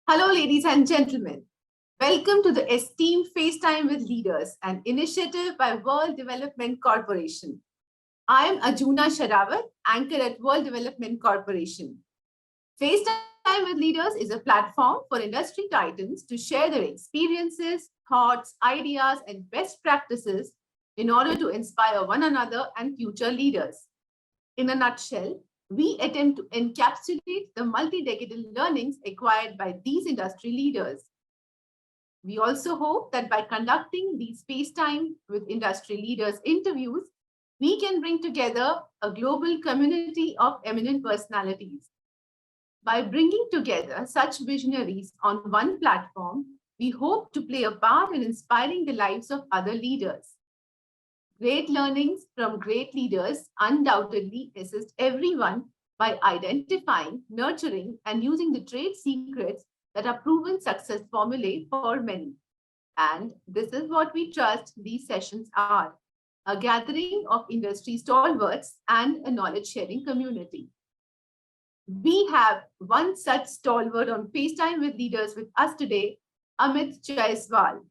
Hello, ladies and gentlemen. Welcome to the Esteemed FaceTime with Leaders, an initiative by World Development Corporation. I am Ajuna Sharawat, anchor at World Development Corporation. FaceTime with Leaders is a platform for industry titans to share their experiences, thoughts, ideas, and best practices in order to inspire one another and future leaders. In a nutshell, we attempt to encapsulate the multi-decadal learnings acquired by these industry leaders. We also hope that by conducting these FaceTime with industry leaders interviews, we can bring together a global community of eminent personalities. By bringing together such visionaries on one platform, we hope to play a part in inspiring the lives of other leaders. Great learnings from great leaders undoubtedly assist everyone by identifying, nurturing, and using the trade secrets that are proven success formulae for many. And this is what we trust these sessions are, a gathering of industry stalwarts and a knowledge-sharing community. We have one such stalwart on FaceTime with Leaders with us today, Amit Jayaswal.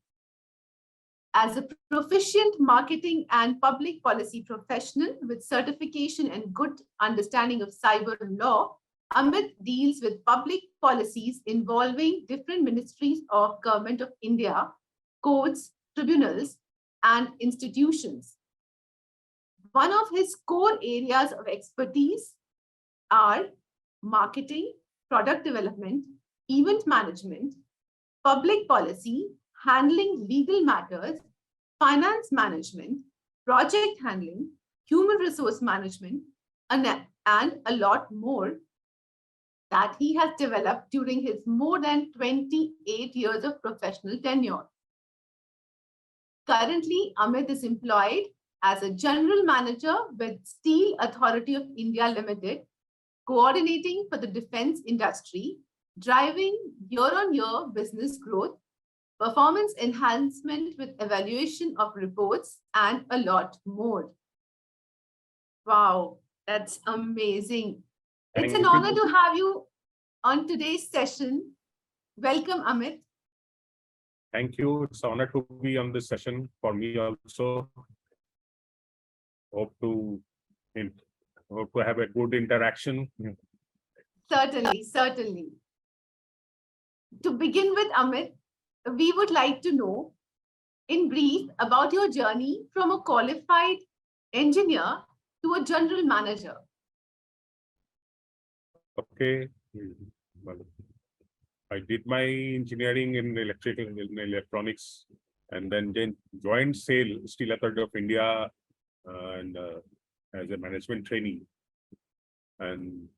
As a proficient marketing and public policy professional with certification and good understanding of cyber law, Amit deals with public policies involving different ministries of Government of India, courts, tribunals, and institutions. One of his core areas of expertise are marketing, product development, event management, public policy, handling legal matters, finance management, project handling, human resource management, and a lot more that he has developed during his more than 28 years of professional tenure. Currently, Amit is employed as a general manager with Steel Authority of India Limited, coordinating for the defense industry, driving year-on-year business growth, performance enhancement with evaluation of reports, and a lot more. Wow, that's amazing. It's an honor to have you on today's session. Welcome, Amit. Thank you. It's an honor to be on this session for me also. Hope to have a good interaction. Certainly, certainly. To begin with, Amit, we would like to know in brief about your journey from a qualified engineer to a general manager. Okay. Well, I did my engineering in electronics and then joined Steel Authority of India and as a management trainee. And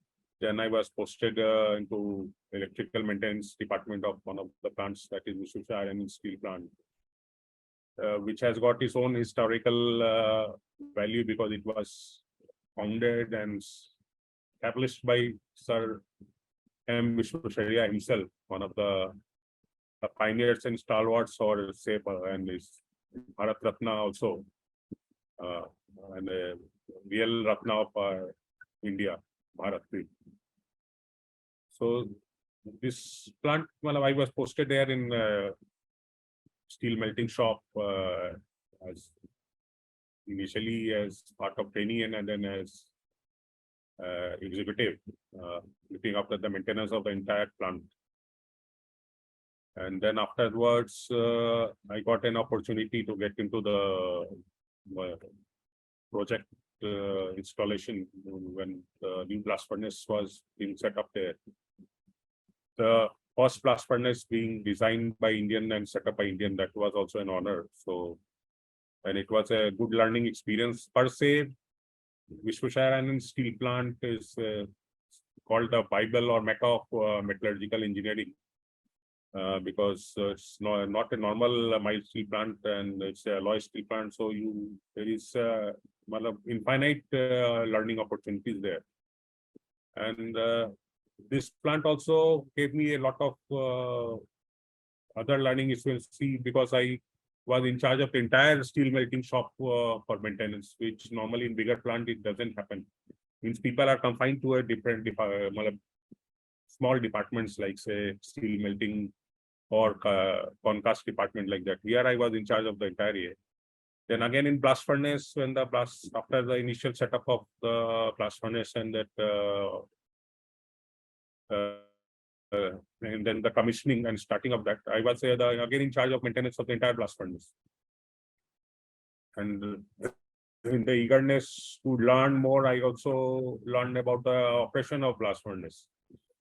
then I was posted into electrical maintenance department of one of the plants, that is Ministries and steel plant, which has got its own historical value because it was founded and established by Sir M. Vishwasharya himself, one of the pioneers and stalwarts, or say, and is Bharat Ratna also, and a real Ratna of India, Bharat. So this plant, well, I was posted there in steel melting shop as initially as part of trainee and then as executive, looking after the maintenance of the entire plant. And then afterwards, I got an opportunity to get into the project installation when the new blast furnace was being set up there. The first blast furnace being designed by Indian and set up by Indian, that was also an honor. So, and it was a good learning experience per se. Vishwasharya steel plant is called the Bible or Mecca of metallurgical engineering because it's not a normal mild steel plant and it's a alloy steel plant. So there is infinite learning opportunities there. And this plant also gave me a lot of other learning experience because I was in charge of the entire steel melting shop for maintenance, which normally in bigger plant it doesn't happen. Means people are confined to a different small departments like say steel melting or concast department like that. Here I was in charge of the entire area. Then again in blast furnace, when the blast, after the initial setup of the blast furnace and that and then the commissioning and starting of that, I was again in charge of maintenance of the entire blast furnace. And in the eagerness to learn more, I also learned about the operation of blast furnace.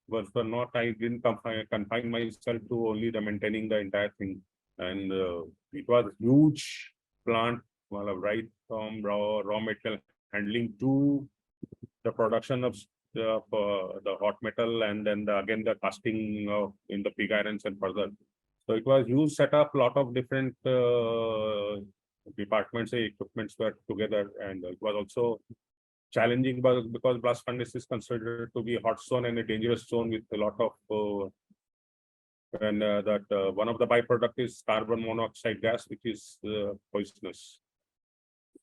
Was not I didn't confine myself to only the maintaining the entire thing, and it was huge plant, well, right from raw material handling to the production of the hot metal, and then again the casting of in the pig irons and further. So it was huge setup, lot of different departments, equipments were together, and it was also challenging because blast furnace is considered to be a hot zone and a dangerous zone with a lot of one of the byproduct is carbon monoxide gas, which is poisonous.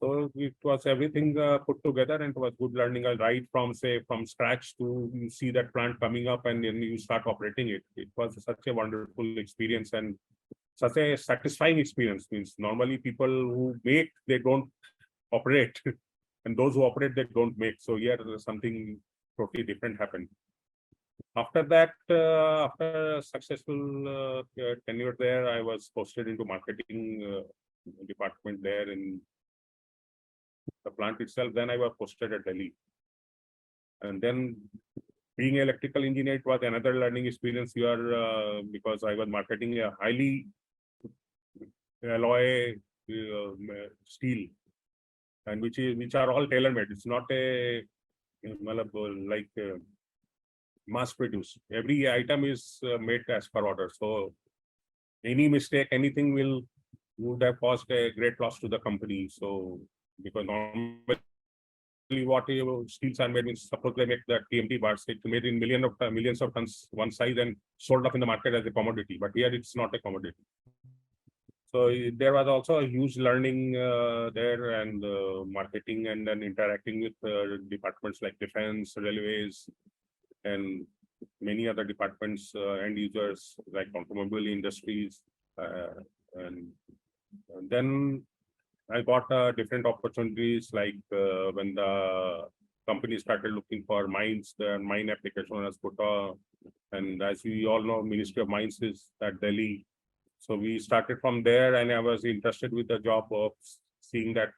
So it was everything put together, and it was good learning. Right from scratch to you see that plant coming up and then you start operating it. It was such a wonderful experience and such a satisfying experience. Means normally people who make, they don't operate. And those who operate, they don't make. So here something totally different happened. After that, after successful tenure there, I was posted into marketing department there in the plant itself. Then I was posted at Delhi. And then being an electrical engineer, it was another learning experience here because I was marketing a highly alloy steel, and which are all tailor-made. It's not a like mass produced. Every item is made as per order. So any mistake, anything would have caused a great loss to the company. So because normally what steels are made means, suppose they make the TMT bars, it's made in millions of tons one size and sold off in the market as a commodity. But here it's not a commodity. So there was also a huge learning there, and marketing, and then interacting with departments like defense, railways, and many other departments, end users like automobile industries. And then I got different opportunities, like when the company started looking for mines, the mine application was put on. And as we all know, Ministry of Mines is at Delhi. So we started from there, and I was interested with the job of seeing that,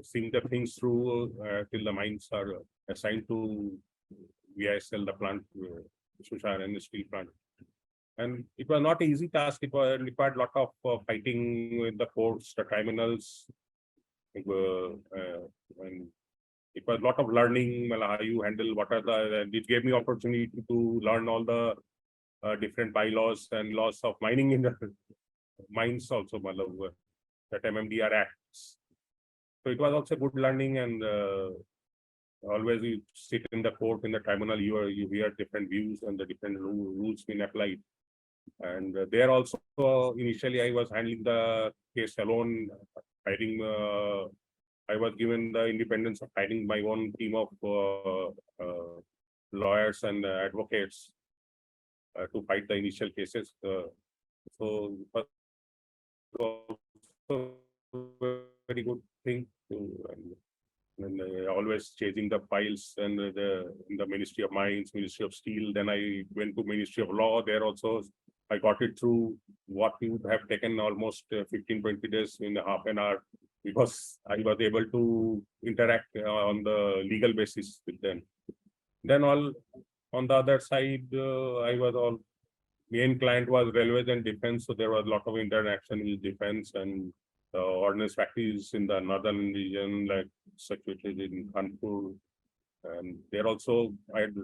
seeing the things through till the mines are assigned to VISL, the plant, Sushar and the steel plant. And it was not an easy task. It required a lot of fighting with the courts, the tribunals, and it was a lot of learning, how you handle what are the. It gave me opportunity to learn all the different bylaws and laws of mining in the mines also, that MMDR acts. So it was also good learning, and always you sit in the court, in the tribunal, you hear different views and the different rules being applied. And there also, initially I was handling the case alone, hiring. I was given the independence of hiring my own team of lawyers and advocates to fight the initial cases. So it was also a very good thing to, and always chasing the files and in the Ministry of Mines, Ministry of Steel. Then I went to Ministry of Law. There also I got it through what we would have taken almost 15-20 days in half an hour, because I was able to interact on the legal basis with them. Then on the other side, main client was railways and defense, so there was a lot of interaction with defense and ordnance factories in the northern region, like situated in Kanpur. And there also I had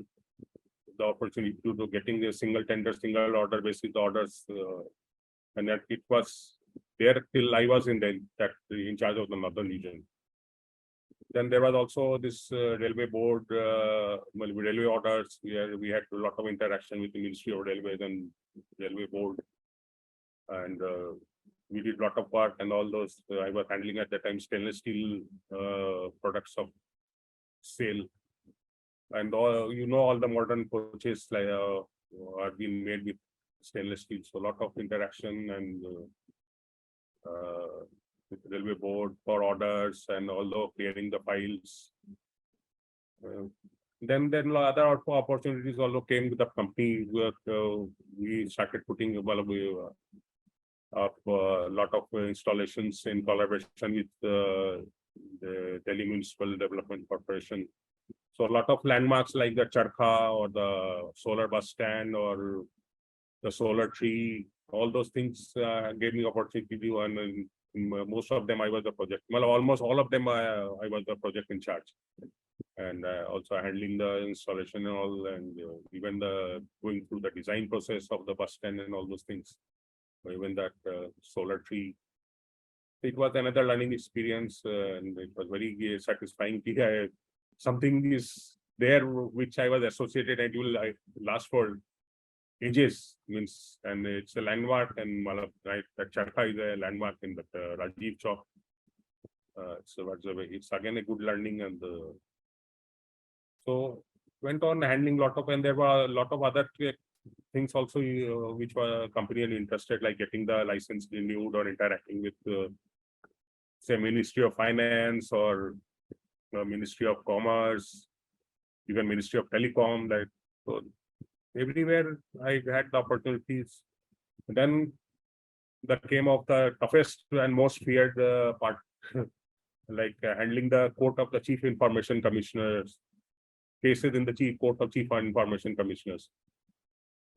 the opportunity to getting the single tender, single order basis orders, and that it was there till I was in charge of the northern region. Then there was also this railway board, railway orders, where we had a lot of interaction with the Ministry of Railways and railway board, and we did a lot of work, and all those I was handling at that time stainless steel products of sale. and all, all the modern coaches like are being made with stainless steel. So a lot of interaction and with railway board for orders and although clearing the files. Then other opportunities also came with the company. We started putting up a lot of installations in collaboration with the Delhi Municipal Development Corporation. So a lot of landmarks like the Charkha or the solar bus stand or the solar tree, all those things gave me opportunity to do, and most of them I was the project. Well, almost all of them I was the project in charge, and also handling the installation and all, and even the going through the design process of the bus stand and all those things. Even that solar tree. It was another learning experience, and it was very satisfying. Something is there which I was associated and will last for ages. Means, and it's a landmark, and right, that Charkha is a landmark in the Rajiv Chowk. So it's again a good learning, and so went on handling lot of, and there were a lot of other things also which were company interested, like getting the license renewed or interacting with say Ministry of Finance or Ministry of Commerce, even Ministry of Telecom. That so everywhere I had the opportunities. Then that came of the toughest and most feared part, like handling the court of the Chief Information Commissioners, cases in the Court of Chief Information Commissioners.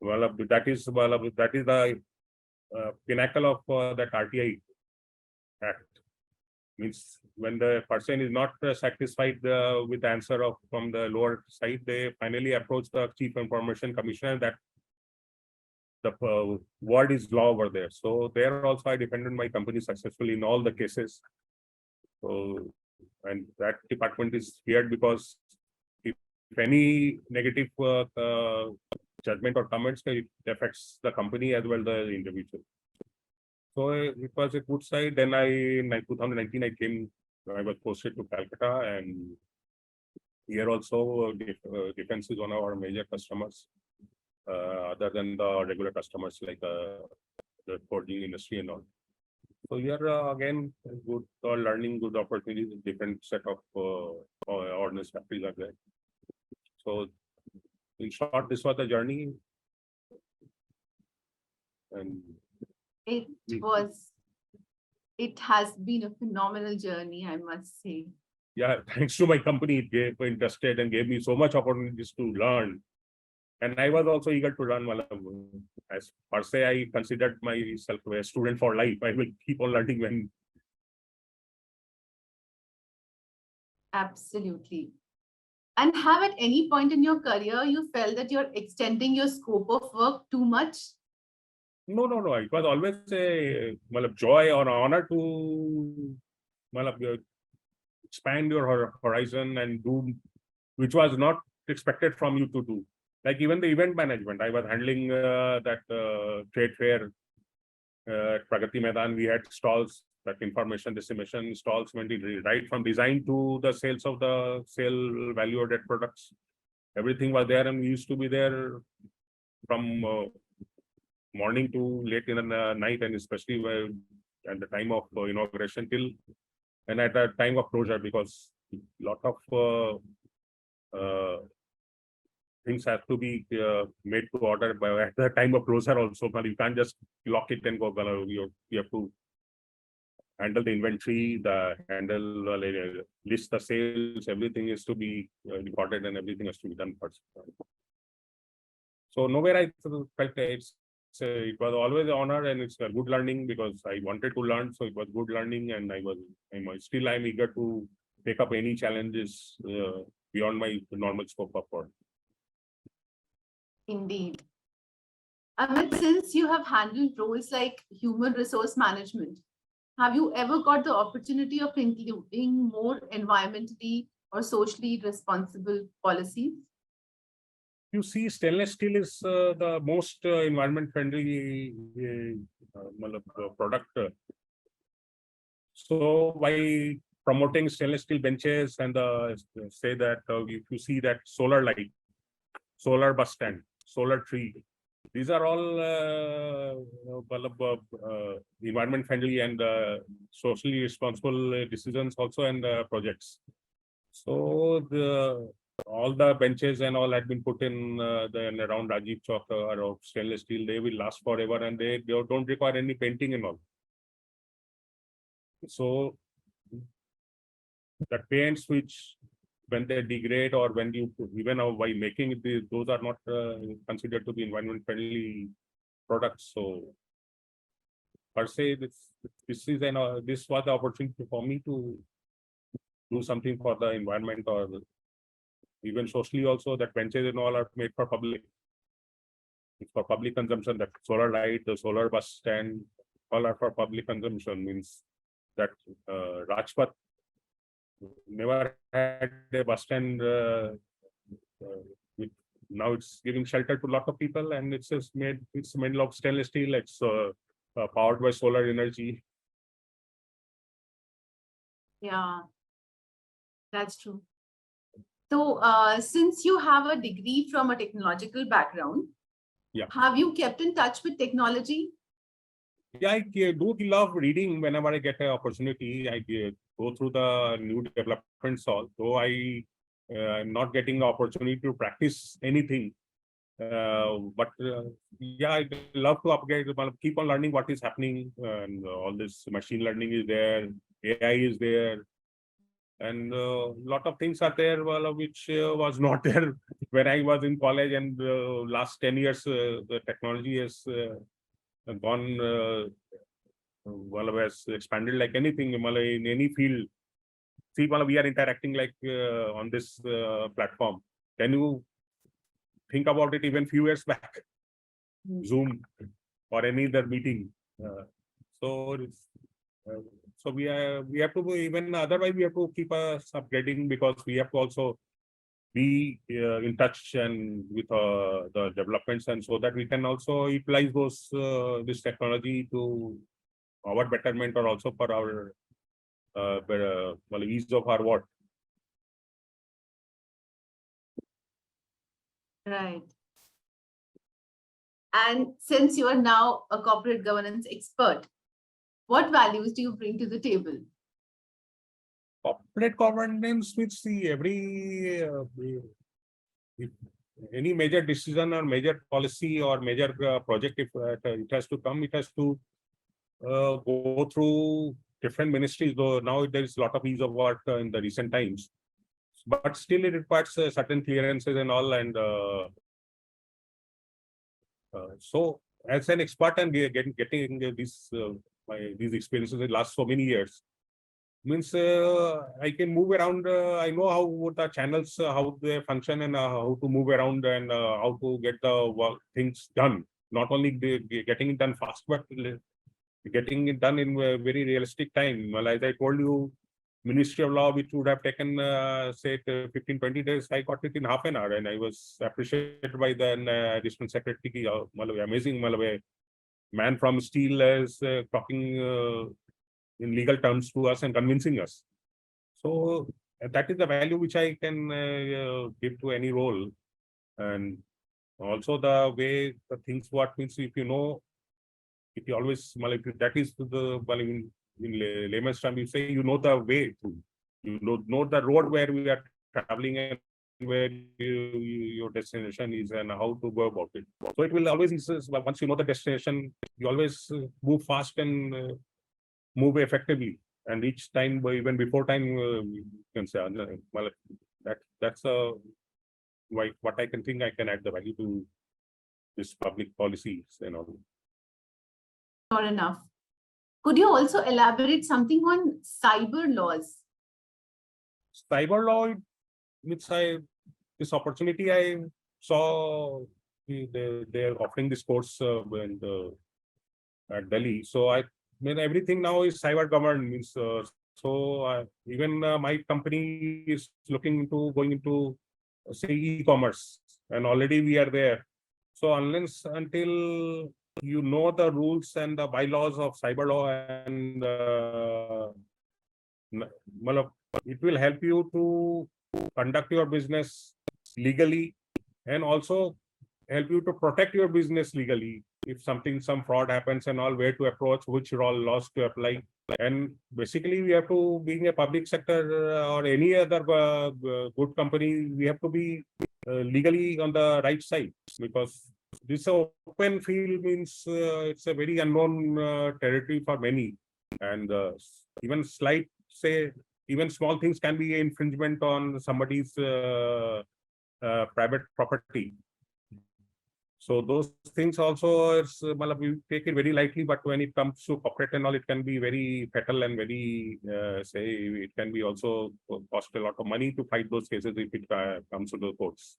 Well, that is the pinnacle of that RTI Act. Means when the person is not satisfied with the answer from the lower side, they finally approach the Chief Information Commissioner. That the word is law over there. So there also I defended my company successfully in all the cases. So, and that department is feared because if any negative judgment or comments, it affects the company as well the individual. So it was a good side. Then in 2019 I was posted to Calcutta, and here also defense is one of our major customers, other than the regular customers like the forging industry and all. So here again, good learning, good opportunities, different set of ordnance factories are there. So in short, this was the journey. And it has been a phenomenal journey, I must say. Yeah, thanks to my company, it gave interested and gave me so much opportunities to learn. And I was also eager to learn. As per se, I considered myself a student for life. I will keep on learning when. Absolutely. And have at any point in your career you felt that you're extending your scope of work too much? No. It was always a joy or honor to expand your horizon and do, which was not expected from you to do. Like even the event management, I was handling that trade fair at Pragati Maidan. We had stalls, that information dissemination stalls, went right from design to the sales of the value-added products. Everything was there, and we used to be there from morning to late in the night, and especially at the time of inauguration till and at the time of closure, because a lot of things have to be made to order at the time of closure also. But you can't just lock it and go. You have to handle the inventory, list the sales. Everything is to be recorded, and everything has to be done first. So nowhere I felt it was always an honor, and it's a good learning because I wanted to learn. So it was good learning, and I'm eager to take up any challenges beyond my normal scope of work. Indeed. Amit, since you have handled roles like human resource management, have you ever got the opportunity of including more environmentally or socially responsible policies? You see, stainless steel is the most environment friendly product. So by promoting stainless steel benches and say that if you see that solar light, solar bus stand, solar tree, these are all environment friendly and socially responsible decisions also and projects. So all the benches and all had been put in around Rajiv Chowk of stainless steel. They will last forever and they don't require any painting and all. So the paints which when they degrade or when you even by making it, those are not considered to be environment friendly products. So per se, this was the opportunity for me to do something for the environment or even socially also. That benches and all are made for public. It's for public consumption. That solar light, the solar bus stand, all are for public consumption. Means that Rajpath never had a bus stand. Now it's giving shelter to a lot of people, and it's made of stainless steel. It's powered by solar energy. Yeah, that's true. So, since you have a degree from a technological background, yeah, have you kept in touch with technology? Yeah, I do love reading whenever I get an opportunity. I go through the new developments all. Though I'm not getting the opportunity to practice anything. But yeah, I love to upgrade, keep on learning what is happening. And all this machine learning is there, AI is there. And a lot of things are there, which was not there when I was in college. And last 10 years, the technology has gone, has expanded like anything in any field. See, we are interacting like on this platform. Can you think about it even few years back? Zoom or any other meeting. So we have to even otherwise we have to keep us upgrading, because we have to also be in touch and with the developments, and so that we can also utilize those this technology to our betterment or also for our ease of our work. Right. And since you are now a corporate governance expert, what values do you bring to the table? Corporate governance, which see if any major decision or major policy or major project, if it has to come, it has to go through different ministries. Though now there is a lot of ease of work in the recent times, but still it requires certain clearances and all. And so, as an expert and getting these experiences in the last so many years, means I can move around. I know how the channels, how they function, and how to move around, and how to get the things done. Not only getting it done fast, but getting it done in a very realistic time. Well, as I told you, Ministry of Law, which would have taken, say, 15-20 days, I got it in half an hour, and I was appreciated by the Additional Secretary. Amazing, man from steel is talking in legal terms to us and convincing us. So that is the value which I can give to any role. And also the way the things work means, if you know, if you always, that is the, in layman's term, you say you know the way through. You know the road where we are traveling and where your destination is and how to go about it. So it will always, once you know the destination, you always move fast and move effectively, and each time, even before time, you can say, well, that's what I can think I can add the value to this public policies and all. Sure enough. Could you also elaborate something on cyber laws? Cyber law, this opportunity I saw, they're offering this course at Delhi. So I mean, everything now is cyber governed. Means even my company is looking into going into, say, e-commerce, and already we are there. So until you know the rules and the bylaws of cyber law and matlab, it will help you to conduct your business legally and also help you to protect your business legally. If some fraud happens and all, where to approach, which laws to apply. And basically we have to, being a public sector or any other good company, we have to be legally on the right side, because this open field means it's a very unknown territory for many. And even slight, say, even small things can be infringement on somebody's private property. So those things also is, we take it very lightly, but when it comes to corporate and all, it can be very fatal and very, say, it can be also cost a lot of money to fight those cases if it comes to the courts.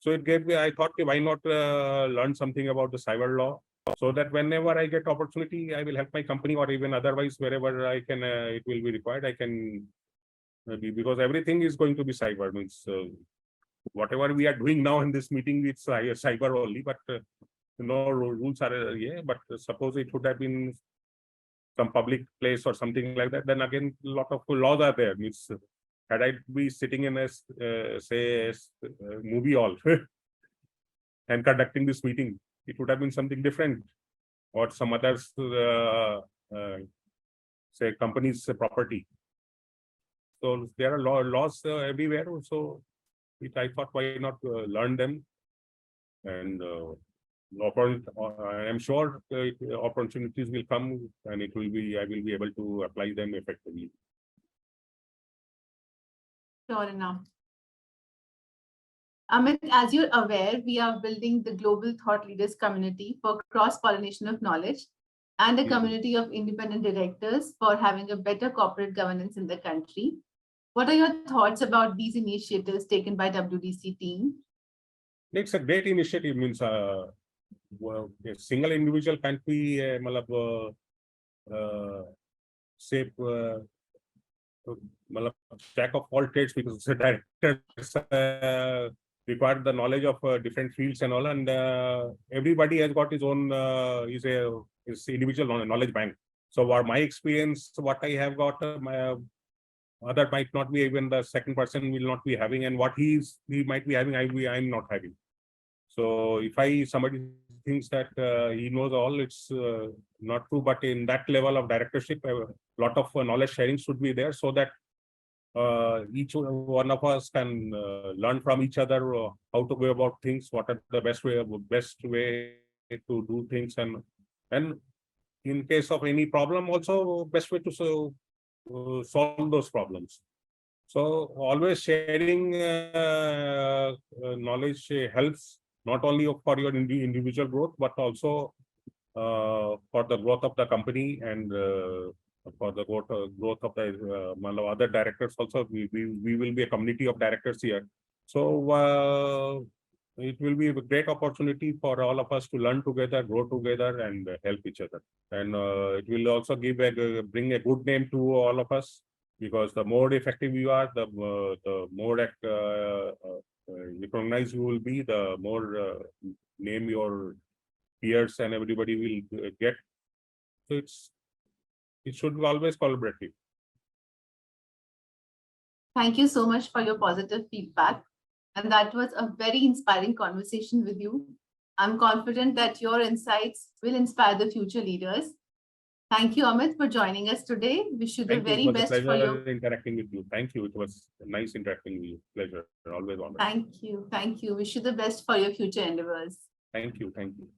So it gave me, I thought, why not learn something about the cyber law, so that whenever I get opportunity, I will help my company, or even otherwise, wherever I can, it will be required, I can be, because everything is going to be cyber, means whatever we are doing now in this meeting, it's cyber only, but no rules are yeah. But suppose it would have been some public place or something like that, then again, a lot of laws are there. Means had I be sitting in a say movie hall and conducting this meeting, it would have been something different, or some others say company's property. So there are laws everywhere. So I thought, why not learn them? And I'm sure opportunities will come, and I will be able to apply them effectively. Sure enough. Amit, as you're aware, we are building the global thought leaders community for cross-pollination of knowledge, and a community of independent directors for having a better corporate governance in the country. What are your thoughts about these initiatives taken by WDC team? It's a great initiative. Means well, a single individual can't be say jack of all trades, because the directors require the knowledge of different fields and all, and everybody has got his own his individual knowledge bank. So what my experience, what I have got, my other might not be, even the second person will not be having, and what he might be having, I'm not having. So if somebody thinks that he knows all, it's not true. But in that level of directorship, a lot of knowledge sharing should be there, so that each one of us can learn from each other how to go about things, what are the best way to do things, and in case of any problem, also best way to solve those problems. So always sharing knowledge helps, not only for your individual growth, but also for the growth of the company, and for the growth of the other directors also. We will be a community of directors here. So it will be a great opportunity for all of us to learn together, grow together, and help each other. And it will also bring a good name to all of us, because the more effective you are, the more recognized you will be, the more name your peers and everybody will get. So it should be always collaborative. Thank you so much for your positive feedback. And that was a very inspiring conversation with you. I'm confident that your insights will inspire the future leaders. Thank you, Amit, for joining us today. Wish you the very best for your interacting with you. Thank you. It was nice interacting with you. Pleasure. Always honored. Thank you. Thank you. Wish you the best for your future endeavors. Thank you. Thank you.